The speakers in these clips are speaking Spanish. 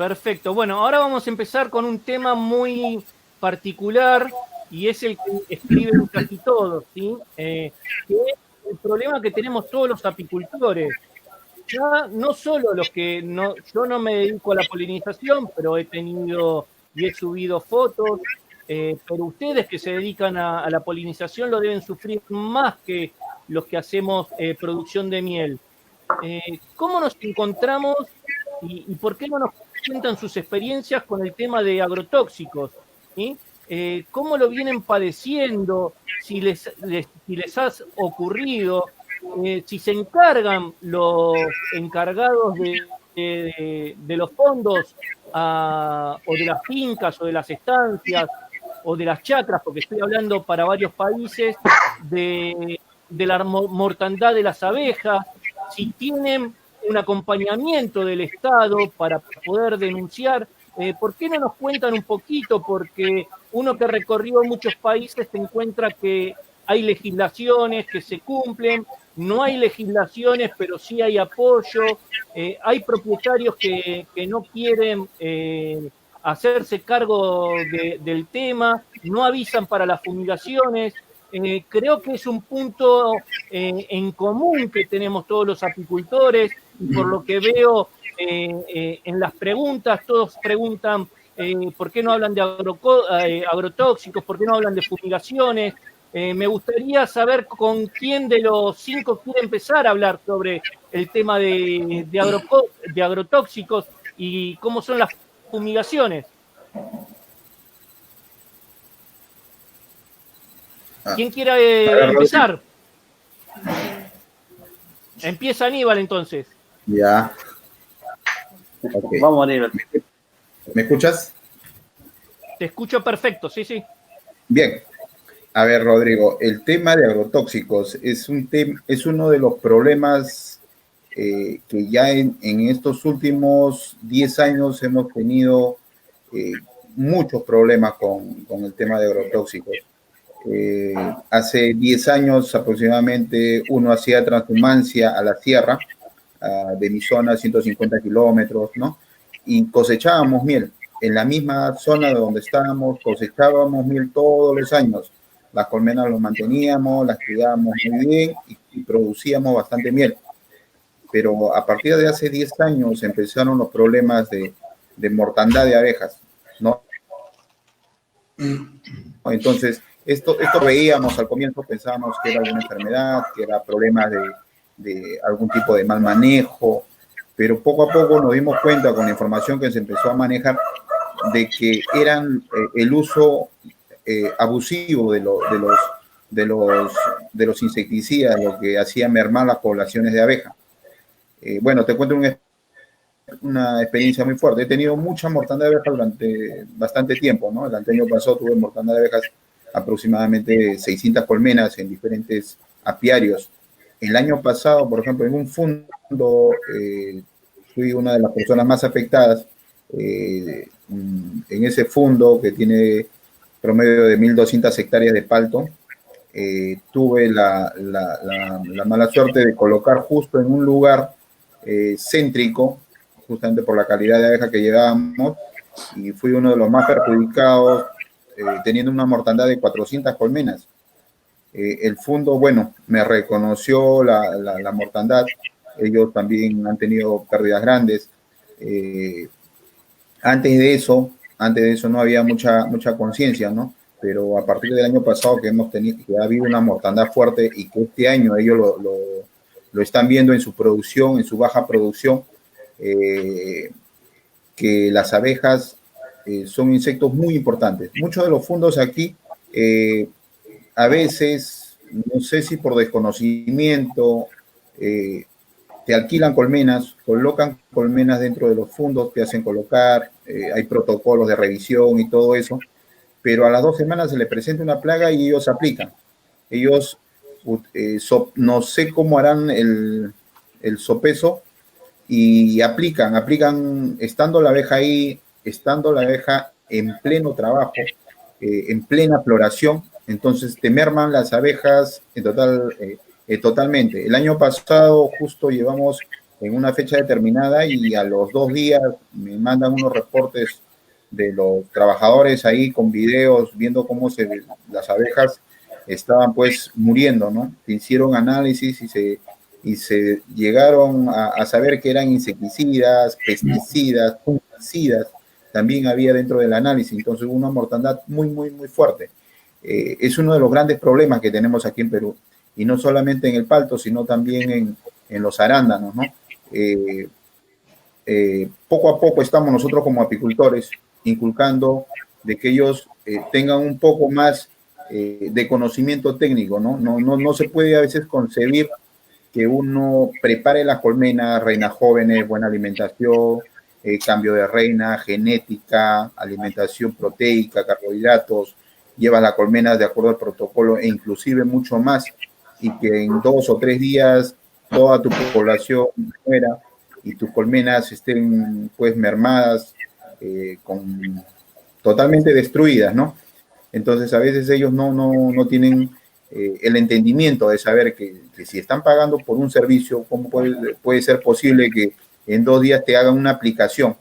Perfecto. Bueno, ahora vamos a empezar con un tema muy particular y es el que escriben casi todos, ¿sí? Que es el problema que tenemos todos los apicultores. Ya no solo los que no, yo no me dedico a la polinización, pero he tenido y he subido fotos, pero ustedes que se dedican a la polinización lo deben sufrir más que los que hacemos producción de miel. ¿Cómo nos encontramos y por qué no nos cuentan sus experiencias con el tema de agrotóxicos? ¿Sí? ¿Cómo lo vienen padeciendo? Si les ha ocurrido, si se encargan los encargados de los fondos o de las fincas o de las estancias o de las chacras, porque estoy hablando para varios países, de la mortandad de las abejas, si tienen un acompañamiento del Estado para poder denunciar. ¿Por qué no nos cuentan un poquito? Porque uno que recorrió muchos países se encuentra que hay legislaciones que se cumplen, no hay legislaciones, pero sí hay apoyo, hay propietarios que no quieren hacerse cargo del tema, no avisan para las fumigaciones. Creo que es un punto en común que tenemos todos los apicultores y por lo que veo en las preguntas, todos preguntan por qué no hablan de agrotóxicos, por qué no hablan de fumigaciones. Me gustaría saber con quién de los 5 quiere empezar a hablar sobre el tema de agrotóxicos y cómo son las fumigaciones. ¿Quién quiere empezar? Empieza Aníbal entonces. Ya. Okay. Vamos, Aníbal. ¿Me escuchas? Te escucho perfecto, sí, sí. Bien. A ver, Rodrigo, el tema de agrotóxicos es uno de los problemas que ya en estos últimos 10 años hemos tenido muchos problemas con el tema de agrotóxicos. Hace 10 años aproximadamente uno hacía transhumancia a la sierra de mi zona, 150 kilómetros, ¿no? Y cosechábamos miel. En la misma zona donde estábamos, cosechábamos miel todos los años. Las colmenas los manteníamos, las cuidábamos muy bien y producíamos bastante miel. Pero a partir de hace 10 años empezaron los problemas de mortandad de abejas, ¿no? Entonces, esto veíamos al comienzo, pensábamos que era alguna enfermedad, que era problemas de algún tipo de mal manejo, pero poco a poco nos dimos cuenta con la información que se empezó a manejar de que eran el uso abusivo de los insecticidas lo que hacía mermar las poblaciones de abeja. Bueno, te cuento una experiencia muy fuerte. He tenido mucha mortandad de abejas durante bastante tiempo, ¿no? El año pasado tuve mortandad de abejas aproximadamente 600 colmenas en diferentes apiarios. El año pasado, por ejemplo, en un fundo, fui una de las personas más afectadas. En ese fundo que tiene promedio de 1.200 hectáreas de palto, tuve la mala suerte de colocar justo en un lugar céntrico, justamente por la calidad de abeja que llevábamos, y fui uno de los más perjudicados, teniendo una mortandad de 400 colmenas. El fundo, bueno, me reconoció la mortandad. Ellos también han tenido pérdidas grandes. Antes de eso no había mucha conciencia, ¿no? Pero a partir del año pasado que ha habido una mortandad fuerte y que este año ellos lo están viendo en su producción, en su baja producción, que las abejas son insectos muy importantes. Muchos de los fundos aquí, a veces, no sé si por desconocimiento, te alquilan colmenas, colocan colmenas dentro de los fundos, te hacen colocar, hay protocolos de revisión y todo eso, pero a las 2 semanas se les presenta una plaga y ellos aplican. Ellos, no sé cómo harán el sopeso y aplican estando la abeja ahí, estando la abeja en pleno trabajo, en plena floración, entonces te merman las abejas totalmente. El año pasado justo llevamos en una fecha determinada y a los 2 días me mandan unos reportes de los trabajadores ahí con videos viendo cómo las abejas estaban pues muriendo, ¿no? Se hicieron análisis y se llegaron a saber que eran insecticidas, pesticidas, fungicidas, también había dentro del análisis, entonces hubo una mortandad muy, muy, muy fuerte. Es uno de los grandes problemas que tenemos aquí en Perú, y no solamente en el palto, sino también en los arándanos, ¿no? Poco a poco estamos nosotros como apicultores inculcando de que ellos tengan un poco más de conocimiento técnico, ¿no? No se puede a veces concebir que uno prepare las colmenas, reinas jóvenes, buena alimentación, cambio de reina, genética, alimentación proteica, carbohidratos, lleva la colmena de acuerdo al protocolo e inclusive mucho más, y que en 2 o 3 días toda tu población muera y tus colmenas estén pues mermadas, totalmente destruidas, ¿no? Entonces a veces ellos no tienen el entendimiento de saber que si están pagando por un servicio, ¿cómo puede ser posible que en 2 días te hagan una aplicación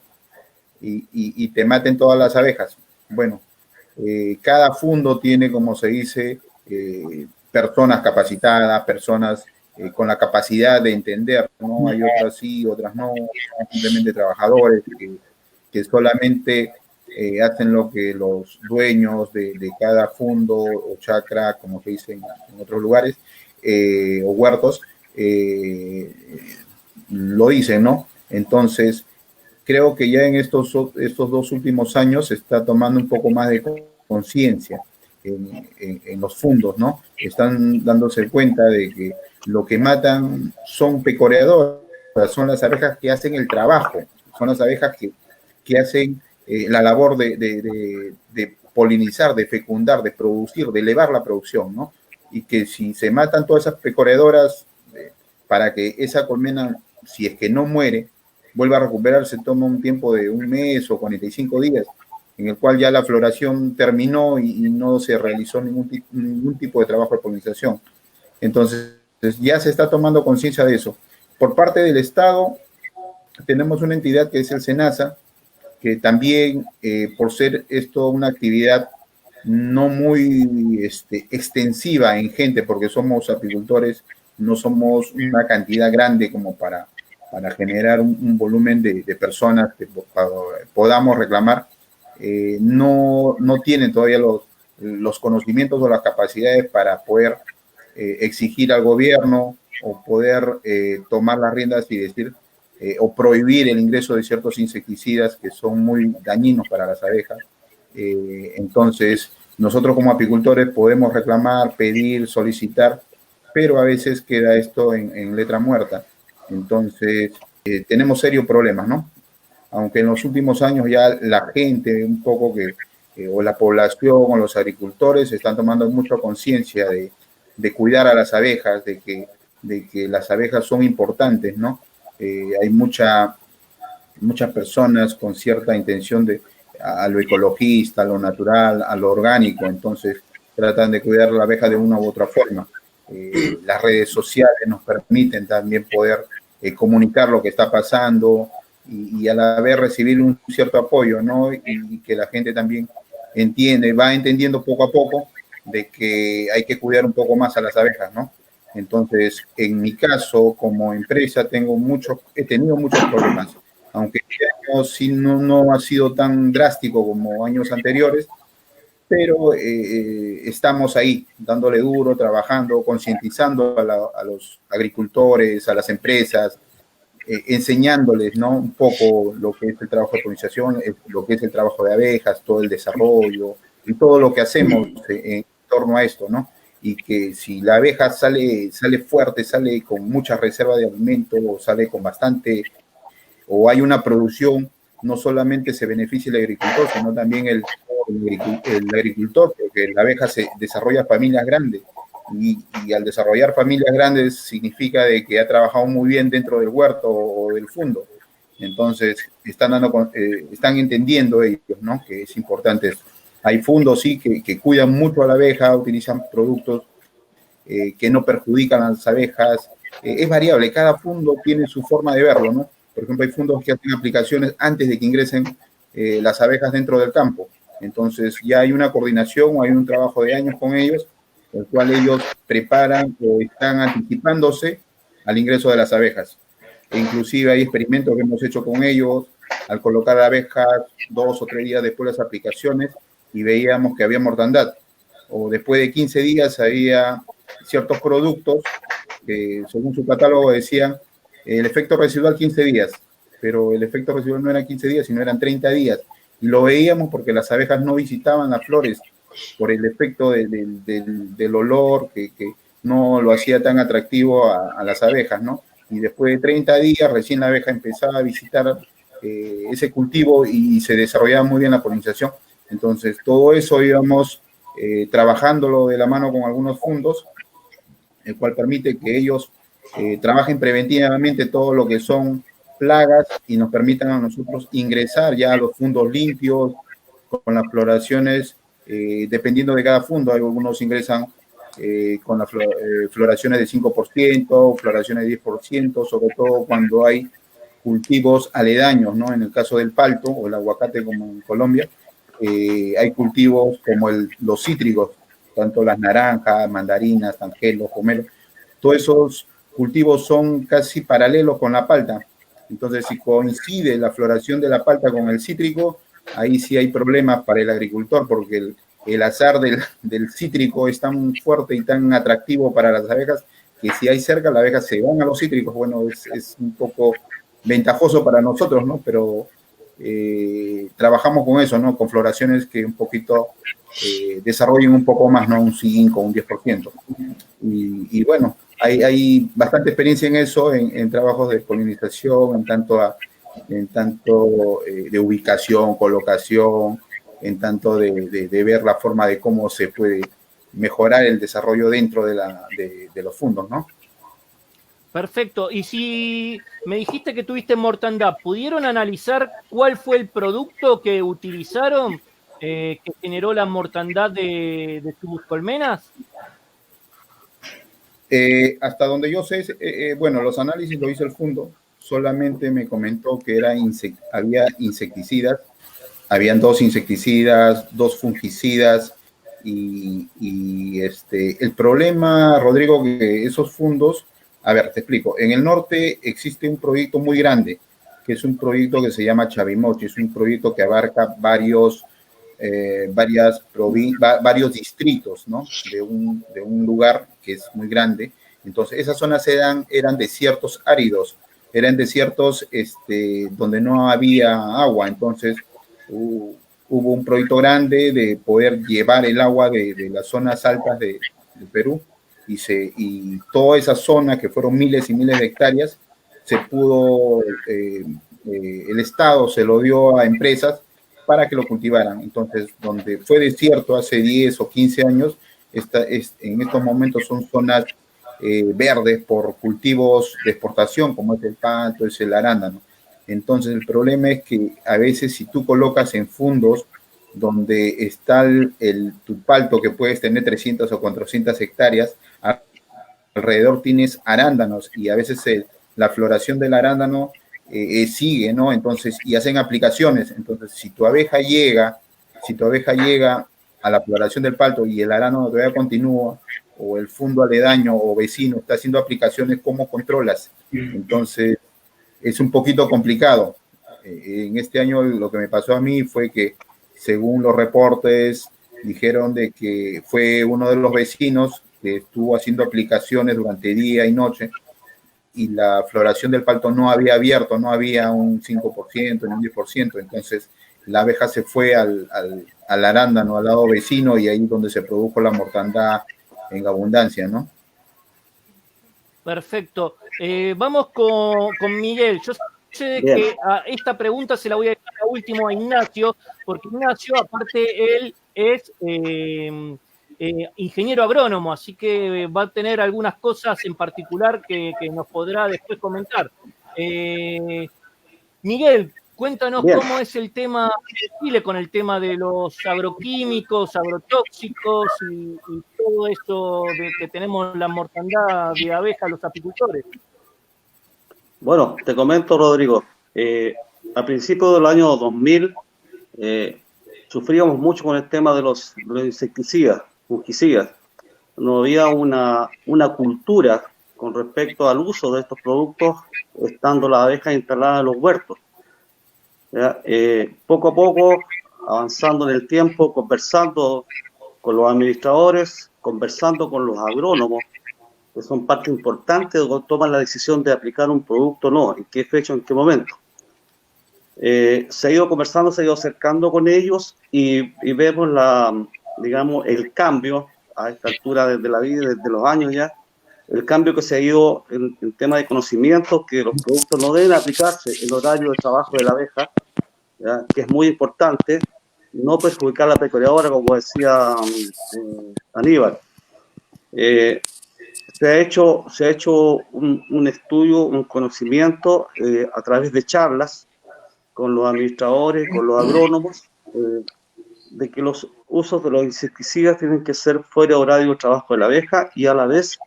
y te maten todas las abejas? Bueno, cada fundo tiene, como se dice, personas capacitadas, personas con la capacidad de entender, ¿no? Hay otras sí, otras no, simplemente trabajadores que solamente hacen lo que los dueños de cada fundo o chacra, como se dice en otros lugares, o huertos, lo dicen, ¿no? Entonces, creo que ya en estos 2 últimos años se está tomando un poco más de conciencia en los fondos, ¿no? Están dándose cuenta de que lo que matan son pecoreadoras, son las abejas que hacen el trabajo, son las abejas que hacen la labor de polinizar, de fecundar, de producir, de elevar la producción, ¿no? Y que si se matan todas esas pecoreadoras para que esa colmena, si es que no muere, vuelva a recuperarse, toma un tiempo de 1 mes o 45 días, en el cual ya la floración terminó y no se realizó ningún tipo de trabajo de polinización. Entonces, ya se está tomando conciencia de eso. Por parte del Estado, tenemos una entidad que es el SENASA, que también, por ser esto una actividad no muy extensiva en gente, porque somos apicultores, no somos una cantidad grande como para generar un volumen de personas que podamos reclamar, no tienen todavía los conocimientos o las capacidades para poder exigir al gobierno o poder tomar las riendas y decir o prohibir el ingreso de ciertos insecticidas que son muy dañinos para las abejas. Entonces, nosotros como apicultores podemos reclamar, pedir, solicitar, pero a veces queda esto en letra muerta. Entonces, tenemos serios problemas, ¿no? Aunque en los últimos años ya la gente un poco o la población o los agricultores están tomando mucha conciencia de cuidar a las abejas, de que las abejas son importantes, ¿no? Hay muchas personas con cierta intención a lo ecologista, a lo natural, a lo orgánico, entonces tratan de cuidar la abeja de una u otra forma. Las redes sociales nos permiten también poder comunicar lo que está pasando y a la vez recibir un cierto apoyo, ¿no? Y que la gente también va entendiendo poco a poco de que hay que cuidar un poco más a las abejas, ¿no? Entonces, en mi caso, como empresa, he tenido muchos problemas, aunque este año sí no ha sido tan drástico como años anteriores, pero estamos ahí, dándole duro, trabajando, concientizando a los agricultores, a las empresas, enseñándoles, ¿no? Un poco lo que es el trabajo de polinización, lo que es el trabajo de abejas, todo el desarrollo y todo lo que hacemos en torno a esto, ¿no? Y que si la abeja sale fuerte, sale con mucha reserva de alimento, o sale con bastante, o hay una producción, no solamente se beneficia el agricultor, sino también el agricultor, porque la abeja se desarrolla familias grandes, y al desarrollar familias grandes significa de que ha trabajado muy bien dentro del huerto o del fundo. Entonces, están entendiendo ellos, ¿no? Que es importante esto. Hay fundos, sí, que cuidan mucho a la abeja, utilizan productos que no perjudican a las abejas, es variable, cada fundo tiene su forma de verlo, ¿no? Por ejemplo, hay fundos que hacen aplicaciones antes de que ingresen las abejas dentro del campo. Entonces ya hay una coordinación o hay un trabajo de años con ellos, el cual ellos preparan o están anticipándose al ingreso de las abejas. E inclusive hay experimentos que hemos hecho con ellos al colocar abejas 2 o 3 días después de las aplicaciones y veíamos que había mortandad. O después de 15 días había ciertos productos que según su catálogo decían el efecto residual 15 días, pero el efecto residual no eran 15 días, sino eran 30 días. Y lo veíamos porque las abejas no visitaban las flores por el efecto del olor que no lo hacía tan atractivo a las abejas, ¿no? Y después de 30 días recién la abeja empezaba a visitar ese cultivo y se desarrollaba muy bien la polinización. Entonces, todo eso íbamos trabajándolo de la mano con algunos fondos, el cual permite que ellos trabajen preventivamente todo lo que son plagas y nos permitan a nosotros ingresar ya a los fundos limpios, con las floraciones, dependiendo de cada fundo. Algunos ingresan con las floraciones de 5%, floraciones de 10%, sobre todo cuando hay cultivos aledaños, ¿no? En el caso del palto o el aguacate como en Colombia, hay cultivos como los cítricos, tanto las naranjas, mandarinas, tangelos, pomelos, todos esos cultivos son casi paralelos con la palta. Entonces, si coincide la floración de la palta con el cítrico, ahí sí hay problemas para el agricultor, porque el azar del cítrico es tan fuerte y tan atractivo para las abejas que si hay cerca, las abejas se van a los cítricos. Bueno, es un poco ventajoso para nosotros, ¿no? Pero trabajamos con eso, ¿no? Con floraciones que un poquito desarrollen un poco más, ¿no? Un 5, un 10%. Y bueno, hay bastante experiencia en eso, en trabajos de polinización, en tanto de ubicación, colocación, en tanto de ver la forma de cómo se puede mejorar el desarrollo dentro de los fundos, ¿no? Perfecto. Y si me dijiste que tuviste mortandad, ¿pudieron analizar cuál fue el producto que utilizaron que generó la mortandad de sus colmenas? Hasta donde yo sé, bueno, los análisis lo hizo el fondo, solamente me comentó que había insecticidas, habían 2 insecticidas, 2 fungicidas, el problema, Rodrigo, que esos fundos, a ver, te explico, en el norte existe un proyecto muy grande, que es un proyecto que se llama Chavimochi, es un proyecto que abarca varios distritos, ¿no? De un lugar que es muy grande. Entonces, esas zonas eran desiertos áridos, eran desiertos donde no había agua. Entonces, hubo un proyecto grande de poder llevar el agua de las zonas altas de Perú y toda esa zona, que fueron miles y miles de hectáreas, se pudo, el Estado se lo dio a empresas para que lo cultivaran. Entonces, donde fue desierto hace 10 o 15 años, en estos momentos son zonas verdes por cultivos de exportación, como es el palto, es el arándano. Entonces, el problema es que a veces si tú colocas en fundos donde está tu palto, que puedes tener 300 o 400 hectáreas, alrededor tienes arándanos y a veces la floración del arándano sigue, ¿no? Entonces, y hacen aplicaciones. Entonces, si tu abeja llega a la floración del palto y el arándano todavía continúa, o el fundo aledaño o vecino está haciendo aplicaciones, ¿cómo controlas? Entonces, es un poquito complicado. En este año lo que me pasó a mí fue que, según los reportes, dijeron de que fue uno de los vecinos que estuvo haciendo aplicaciones durante día y noche, y la floración del palto no había abierto, no había un 5% ni un 10%, entonces la abeja se fue al arándano, al lado vecino, y ahí es donde se produjo la mortandad en abundancia, ¿no? Perfecto. Vamos con Miguel. Yo sé Bien. que a esta pregunta se la voy a dejar a último a Ignacio, porque Ignacio, aparte, él es ingeniero agrónomo, así que va a tener algunas cosas en particular que nos podrá después comentar. Miguel, Cuéntanos Bien. cómo es el tema de Chile con el tema de los agroquímicos, agrotóxicos y todo esto de que tenemos la mortandad de abejas los apicultores. Bueno, te comento, Rodrigo. A principios del año 2000 sufríamos mucho con el tema de los insecticidas, fungicidas. No había una cultura con respecto al uso de estos productos, estando las abejas instaladas en los huertos. Poco a poco, avanzando en el tiempo, conversando con los administradores, conversando con los agrónomos, que son parte importante de cuando toman la decisión de aplicar un producto o no, en qué fecha, en qué momento. Se ha ido conversando, se ha ido acercando con ellos y vemos digamos, el cambio a esta altura desde la vida, desde los años ya, el cambio que se ha ido en tema de conocimiento, que los productos no deben aplicarse en el horario de trabajo de la abeja, ¿ya? Que es muy importante, no perjudicar a la pecuariadora, como decía Aníbal. Se ha hecho un estudio, un conocimiento a través de charlas con los administradores, con los agrónomos, de que los usos de los insecticidas tienen que ser fuera de horario de trabajo de la abeja y a la vez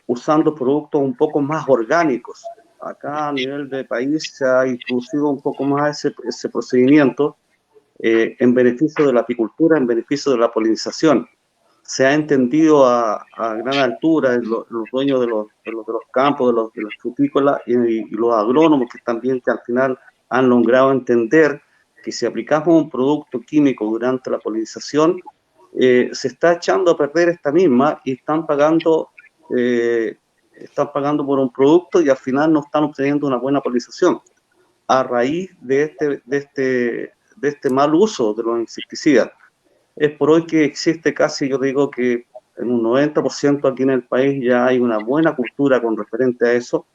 usando productos un poco más orgánicos. Acá a nivel de país se ha introducido un poco más ese procedimiento en beneficio de la apicultura, en beneficio de la polinización. Se ha entendido a gran altura los dueños de los campos, de los frutícolas y los agrónomos que también que al final han logrado entender que si aplicamos un producto químico durante la polinización, se está echando a perder esta misma y están pagando por un producto y al final no están obteniendo una buena polinización a raíz de este mal uso de los insecticidas. Es por hoy que existe casi, yo digo que en un 90% aquí en el país ya hay una buena cultura con referente a eso.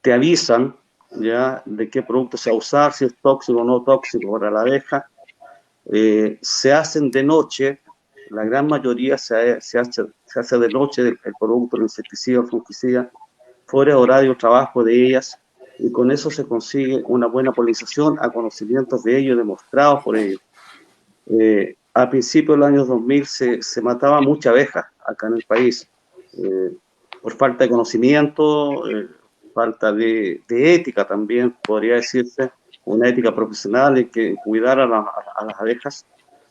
Te avisan ya de qué producto se va a usar, si es tóxico o no tóxico para la abeja. Se hacen de noche, la gran mayoría se hace de noche el producto, el insecticida o fungicida, fuera de horario de trabajo de ellas, y con eso se consigue una buena polinización a conocimientos de ellos, demostrados por ellos. A principios del año 2000 se mataba mucha abeja acá en el país, por falta de conocimiento, falta de ética también, podría decirse, una ética profesional en que cuidar a las abejas,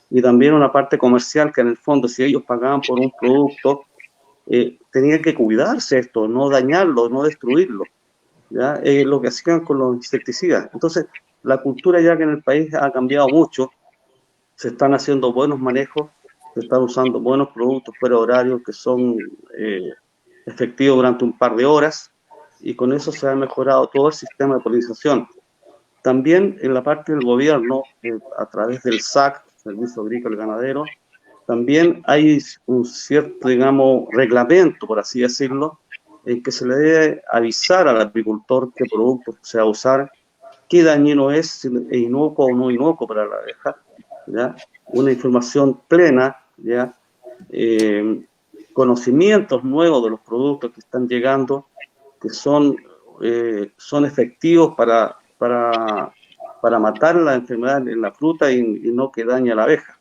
y también una parte comercial que en el fondo si ellos pagaban por un producto, tenían que cuidarse esto, no dañarlo, no destruirlo, ¿ya? Lo que hacían con los insecticidas. Entonces, la cultura ya que en el país ha cambiado mucho, se están haciendo buenos manejos, se están usando buenos productos fuera de horario que son efectivos durante un par de horas, y con eso se ha mejorado todo el sistema de polinización. También en la parte del gobierno, a través del SAC, Servicio Agrícola y Ganadero, también hay un cierto, digamos, reglamento, por así decirlo, en que se le debe avisar al agricultor qué producto se va a usar, qué dañino es, si es inocuo o no inocuo para la abeja, ¿ya? Una información plena, ¿ya? Conocimientos nuevos de los productos que están llegando, que son efectivos para matar la enfermedad en la fruta y no que dañe a la abeja,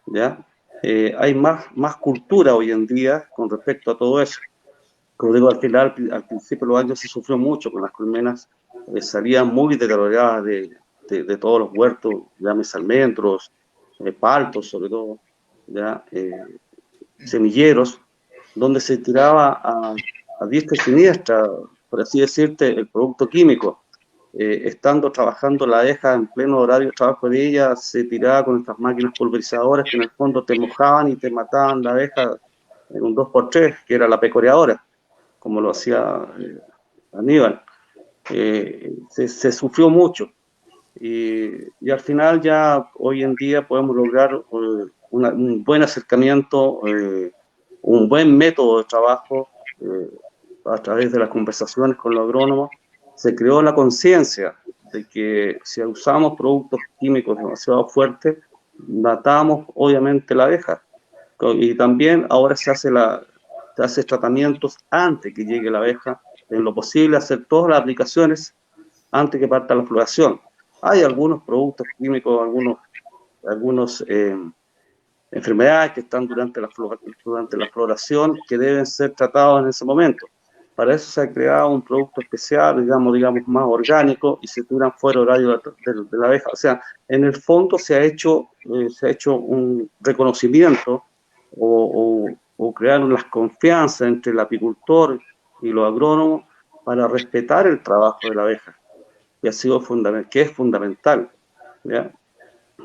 ¿ya? Hay más cultura hoy en día con respecto a todo eso. Como digo, al final, al principio de los años se sufrió mucho con las colmenas, salían muy deterioradas de todos los huertos, llámese almendros, paltos sobre todo, ¿ya? Semilleros, donde se tiraba a diestra y siniestra, por así decirte, el producto químico. Estando trabajando la abeja en pleno horario de trabajo de ella, se tiraba con estas máquinas pulverizadoras que en el fondo te mojaban y te mataban la abeja en un 2x3, que era la pecoreadora, como lo hacía Aníbal. Se sufrió mucho y al final ya hoy en día podemos lograr un buen acercamiento, un buen método de trabajo a través de las conversaciones con los agrónomos. Se creó la conciencia de que si usamos productos químicos demasiado fuertes, matamos obviamente la abeja. Y también ahora se hace tratamientos antes que llegue la abeja, en lo posible hacer todas las aplicaciones antes que parta la floración. Hay algunos productos químicos, algunos enfermedades que están durante la floración que deben ser tratados en ese momento. Para eso se ha creado un producto especial, digamos más orgánico, y se tiran fuera horario de la abeja. O sea, en el fondo se ha hecho un reconocimiento o crearon las confianzas entre el apicultor y los agrónomos para respetar el trabajo de la abeja, que ha sido fundamental, que es fundamental, ¿ya?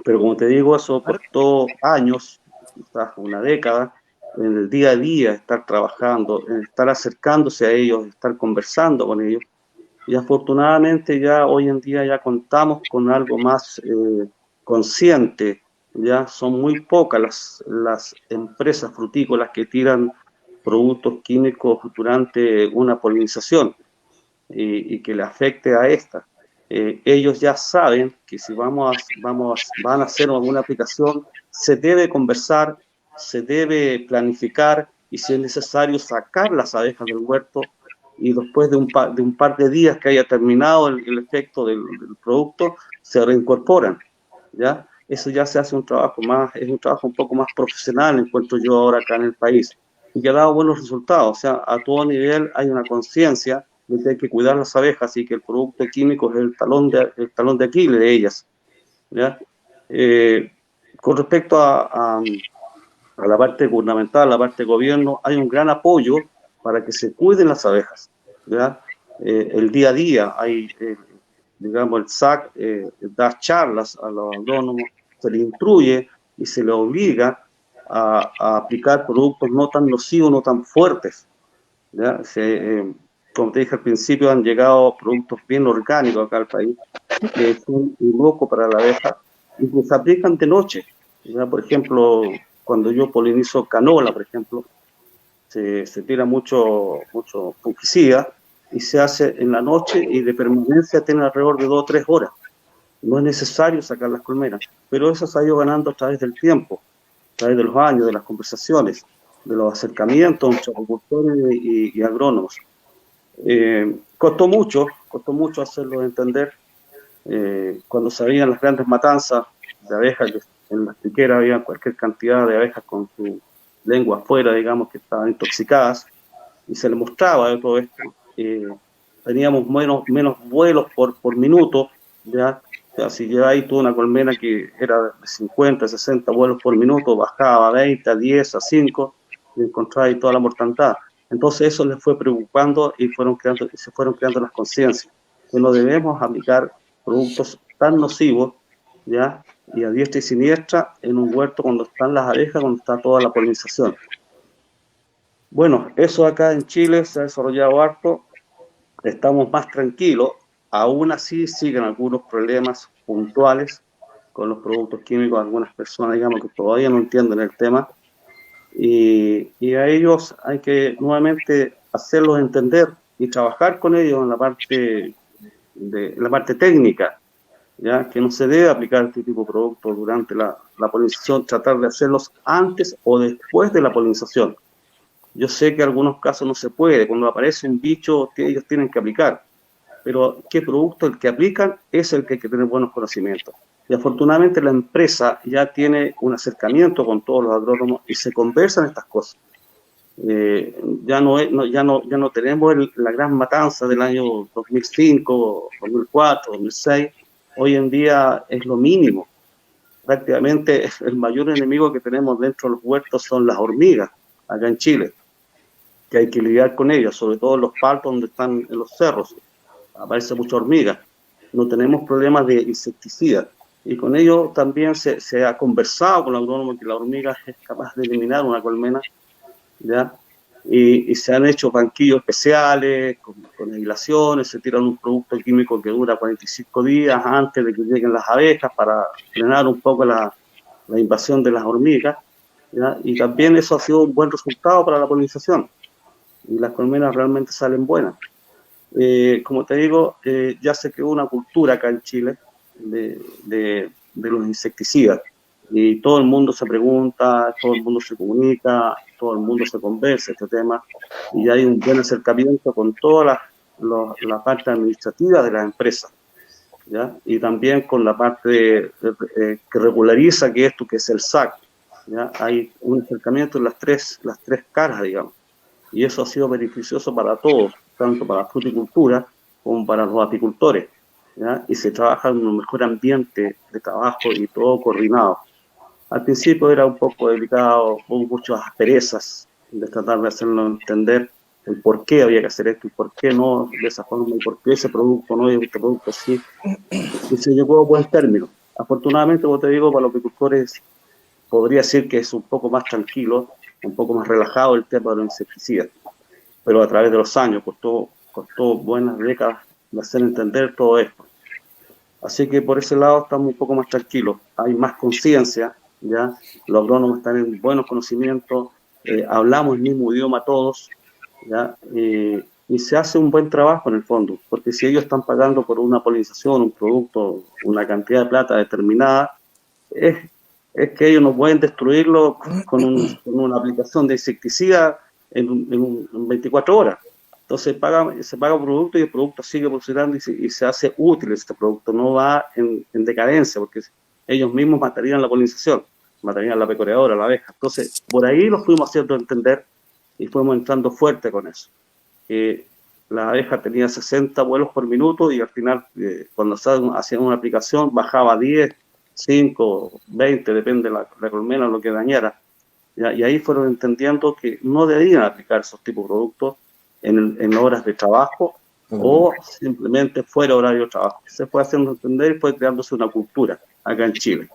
Pero como te digo, eso costó años, quizás una década, en el día a día, estar trabajando, en estar acercándose a ellos, estar conversando con ellos. Y afortunadamente ya hoy en día ya contamos con algo más consciente. Ya son muy pocas las empresas frutícolas que tiran productos químicos durante una polinización y que le afecte a esta. Ellos ya saben que si van a hacer alguna aplicación, se debe conversar, se debe planificar y si es necesario sacar las abejas del huerto y después de un par de días que haya terminado el efecto del producto, se reincorporan, ¿ya? Eso ya se hace un trabajo un poco más profesional, encuentro yo ahora acá en el país, y que ha dado buenos resultados. O sea, a todo nivel hay una conciencia de que hay que cuidar las abejas y que el producto químico es el talón de Aquiles de ellas, ¿ya? Con respecto a la parte gubernamental, a la parte de gobierno, hay un gran apoyo para que se cuiden las abejas, ¿ya? El día a día hay, digamos, el SAC da charlas a los agrónomos, se les instruye y se les obliga a aplicar productos no tan nocivos, no tan fuertes, ¿ya? Como te dije al principio, han llegado productos bien orgánicos acá al país, que son inocuos para la abeja y que se aplican de noche, ¿ya? Por ejemplo, cuando yo polinizo canola, por ejemplo, se tira mucho fungicida y se hace en la noche y de permanencia tiene alrededor de 2 o 3 horas. No es necesario sacar las colmenas, pero eso se ha ido ganando a través del tiempo, a través de los años, de las conversaciones, de los acercamientos entre agricultores y agrónomos. Costó mucho hacerlo entender. Cuando se veían las grandes matanzas de abejas, que en las piqueras había cualquier cantidad de abejas con su lengua afuera, digamos, que estaban intoxicadas, y se les mostraba de todo esto. Teníamos menos vuelos por minuto, ¿ya? O sea, si lleváis tú una colmena que era de 50, 60 vuelos por minuto, bajaba a 20, a 10, a 5, y encontráis toda la mortandad. Entonces eso les fue preocupando y se fueron creando las conciencias, que no debemos aplicar productos tan nocivos, ¿ya? Y a diestra y siniestra en un huerto cuando están las abejas, cuando está toda la polinización. Bueno, eso acá en Chile se ha desarrollado harto, estamos más tranquilos, aún así siguen algunos problemas puntuales con los productos químicos, algunas personas, digamos, que todavía no entienden el tema, y a ellos hay que nuevamente hacerlos entender y trabajar con ellos en la parte técnica, ¿ya? Que no se debe aplicar este tipo de productos durante la polinización, tratar de hacerlos antes o después de la polinización. Yo sé que en algunos casos no se puede, cuando aparece un bicho ellos tienen que aplicar, pero qué producto el que aplican es el que hay que tener buenos conocimientos. Y afortunadamente la empresa ya tiene un acercamiento con todos los agrónomos y se conversan estas cosas. Ya no tenemos la gran matanza del año 2005, 2004, 2006. Hoy en día es lo mínimo. Prácticamente el mayor enemigo que tenemos dentro de los huertos son las hormigas, acá en Chile, que hay que lidiar con ellas, sobre todo en los paltos donde están en los cerros. Aparece mucha hormiga. No tenemos problemas de insecticidas. Y con ello también se ha conversado con el agrónomo que la hormiga es capaz de eliminar una colmena, ¿ya? Y se han hecho banquillos especiales, con aislaciones, se tiran un producto químico que dura 45 días antes de que lleguen las abejas para frenar un poco la invasión de las hormigas, ¿ya? Y también eso ha sido un buen resultado para la polinización. Y las colmenas realmente salen buenas. Como te digo, ya se creó una cultura acá en Chile de los insecticidas. Y todo el mundo se pregunta, todo el mundo se comunica, todo el mundo se conversa este tema. Y hay un buen acercamiento con todas la parte administrativa de las empresas, ¿ya? Y también con la parte que regulariza que esto, que es el SAC, ¿ya? Hay un acercamiento en las tres caras, digamos, y eso ha sido beneficioso para todos, tanto para la fruticultura como para los apicultores, ¿ya? Y se trabaja en un mejor ambiente de trabajo y todo coordinado. Al principio era un poco delicado, hubo muchas asperezas de tratar de hacerlo entender el por qué había que hacer esto y por qué no de esa forma y por qué ese producto no y este producto sí. Y se llegó a buen término. Afortunadamente, como te digo, para los apicultores podría decir que es un poco más tranquilo, un poco más relajado el tema de los insecticidas. Pero a través de los años costó buenas décadas de hacer entender todo esto. Así que por ese lado estamos un poco más tranquilos. Hay más conciencia, ¿ya? Los agrónomos están en buenos conocimientos, hablamos el mismo idioma todos, ¿ya? Y se hace un buen trabajo en el fondo, porque si ellos están pagando por una polinización, un producto, una cantidad de plata determinada, es que ellos no pueden destruirlo con una aplicación de insecticida en 24 horas. Entonces se paga un producto y el producto sigue funcionando y se hace útil este producto, no va en decadencia, porque ellos mismos matarían la polinización, matarían la pecoreadora, la abeja. Entonces, por ahí lo fuimos haciendo entender y fuimos entrando fuerte con eso. La abeja tenía 60 vuelos por minuto y al final, cuando hacían una aplicación, bajaba a 10, 5, 20, depende de la colmena, lo que dañara. ¿Ya? Y ahí fueron entendiendo que no debían aplicar esos tipos de productos en horas de trabajo o simplemente fuera horario de trabajo. Se fue haciendo entender y fue creándose una cultura acá en Chile.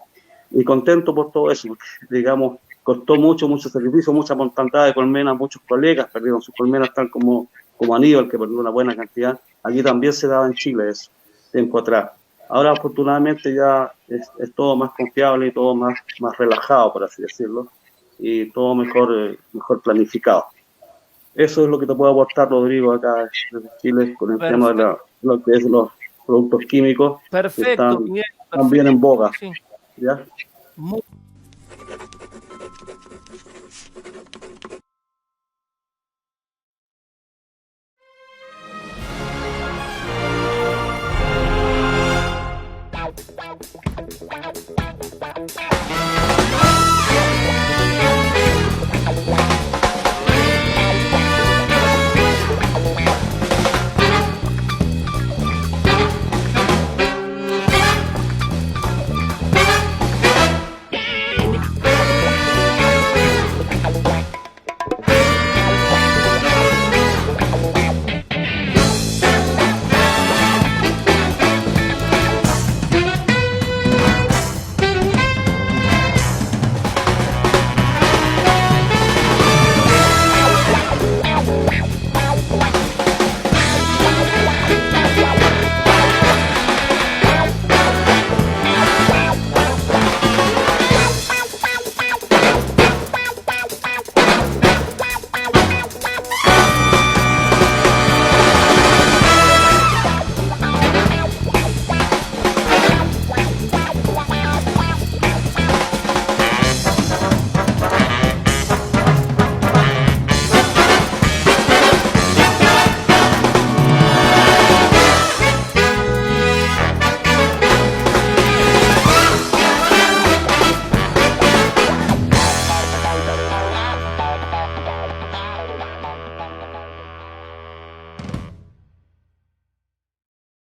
Y contento por todo eso, porque, digamos, costó mucho sacrificio, mucha montantada de colmenas, muchos colegas perdieron sus colmenas, tal como Aníbal, que perdió una buena cantidad. Allí también se daba en Chile eso, tiempo atrás. Ahora, afortunadamente, ya es todo más confiable y todo más relajado, por así decirlo, y todo mejor planificado. Eso es lo que te puedo aportar, Rodrigo, acá desde Chile, con el tema de lo que es los productos químicos. Perfecto, que están bien en boga. Sí. ¿Ya? Muy